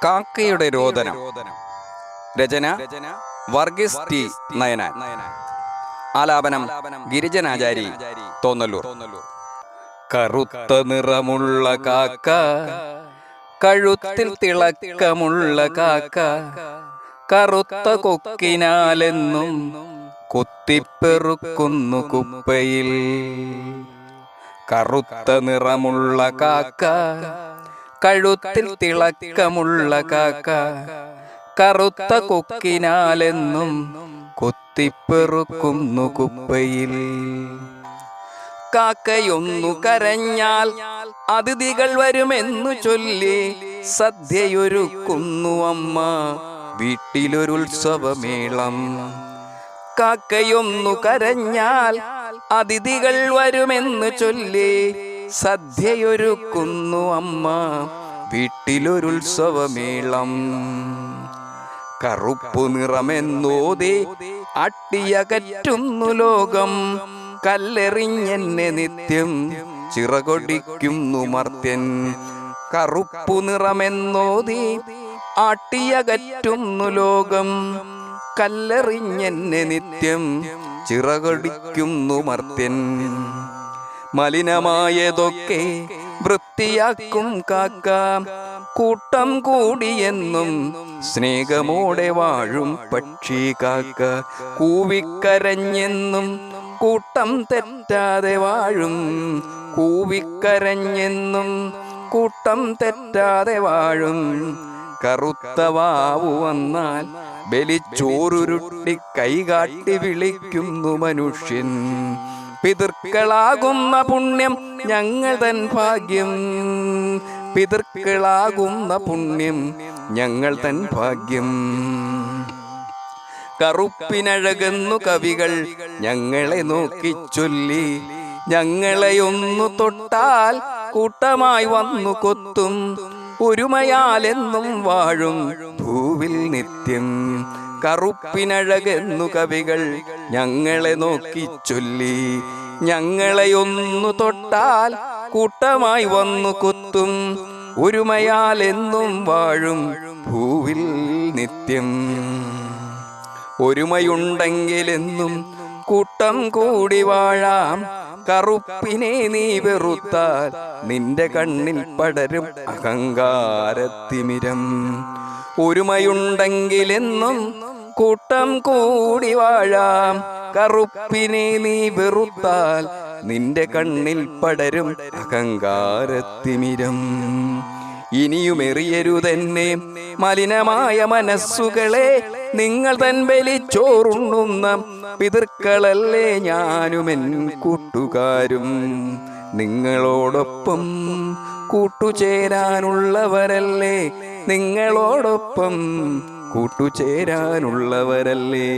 കാക്കയുടെ രോദനം. രചന വർഗീസ് ടി നയനാൻ. ആലാപനം ഗിരിജനാചാരി, തോന്നല്ലൂർ. കറുത്ത നിറമുള്ള കാക്ക, കഴുത്തിൽ തിളക്കമുള്ള കാക്ക, കറുത്ത കൊക്കിനാലെന്നും കുത്തിപ്പെറുക്കുന്നു കുപ്പയിൽ. കറുത്ത നിറമുള്ള കാക്ക, കഴുത്തിൽ തിളക്കമുള്ള കാക്ക, കറുത്ത കൊക്കിനാലെന്നും കുത്തിപ്പെറുക്കുന്നു കുപ്പയിൽ. കാക്കയൊന്നു കരഞ്ഞാൽ അതിഥികൾ വരുമെന്നു ചൊല്ലി സദ്യയൊരുക്കുന്നു അമ്മ വീട്ടിലൊരുത്സവമേളം. കാക്കയൊന്നു കരഞ്ഞാൽ അതിഥികൾ വരുമെന്നു ചൊല്ലി സദ്യയൊരുക്കുന്നു അമ്മ വീട്ടിലൊരുത്സവമേളം. കറുപ്പു നിറമെന്നോതി അട്ടിയകറ്റുന്നു ലോകം, കല്ലെറിഞ്ഞെന്നെ നിത്യം ചിറകൊടിക്കുന്നു മർത്യൻ. കറുപ്പു നിറമെന്നോതി ആട്ടിയകറ്റുന്നു ലോകം, കല്ലെറിഞ്ഞെന്നെ നിത്യം ചിറകൊടിക്കുന്നു മർത്യൻ. മലിനമായതൊക്കെ വൃത്തിയാക്കും കാക്ക, കൂട്ടം കൂടിയെന്നും സ്നേഹമോടെ വാഴും പക്ഷി കാക്ക. കൂവിക്കരഞ്ഞെന്നും കൂട്ടം തെറ്റാതെ വാഴും, കൂവിക്കരഞ്ഞെന്നും കൂട്ടം തെറ്റാതെ വാഴും. കറുത്ത വാവു വന്നാൽ ബലിച്ചോറുരുട്ടി കൈകാട്ടി വിളിക്കുന്നു മനുഷ്യൻ. പിതൃക്കളാകുന്ന പുണ്യം ഞങ്ങൾ തൻ ഭാഗ്യം, പിതൃക്കളാകുന്ന പുണ്യം ഞങ്ങൾ തൻ ഭാഗ്യം. കറുപ്പിനഴകുന്നു കവികൾ ഞങ്ങളെ നോക്കി ചൊല്ലി, ഞങ്ങളെയൊന്നു തൊട്ടാൽ കൂട്ടമായി വന്നു കൊത്തും, ഒരുമയാലെന്നും വാഴും ഭൂവിൽ നിത്യം. കറുപ്പിനഴകുന്നു കവികൾ ഞങ്ങളെ നോക്കി ചൊല്ലി, ഞങ്ങളെയൊന്നു തൊട്ടാൽ കൂട്ടമായി വന്നു കൊത്തും, ഒരുമയാലെന്നും വാഴും ഭൂവിൽ നിത്യം. ഒരുമയുണ്ടെങ്കിലെന്നും കൂട്ടം കൂടി വാഴാം, കറുപ്പിനെ നീ വെറുത്താൽ നിന്റെ കണ്ണിൽ പടരും അഹങ്കാരത്തിമിരം. ഒരുമയുണ്ടെങ്കിലെന്നും കൂട്ടം കൂടി വാഴാം, കറുപ്പിനെ നീ വെറുത്താൽ നിന്റെ കണ്ണിൽ പടരും അഹങ്കാരത്തിമിരം. ഇനിയുമെറിയരുതെന്നെ മലിനമായ മനസ്സുകളെ, നിങ്ങൾ തൻ ബലിച്ചോറുണ്ണുന്ന പിതൃക്കളല്ലേ ഞാനുമെൻ കൂട്ടുകാരും. നിങ്ങളോടൊപ്പം കൂട്ടുചേരാനുള്ളവരല്ലേ, നിങ്ങളോടൊപ്പം കൂട്ടുചേരാനുള്ളവരല്ലേ.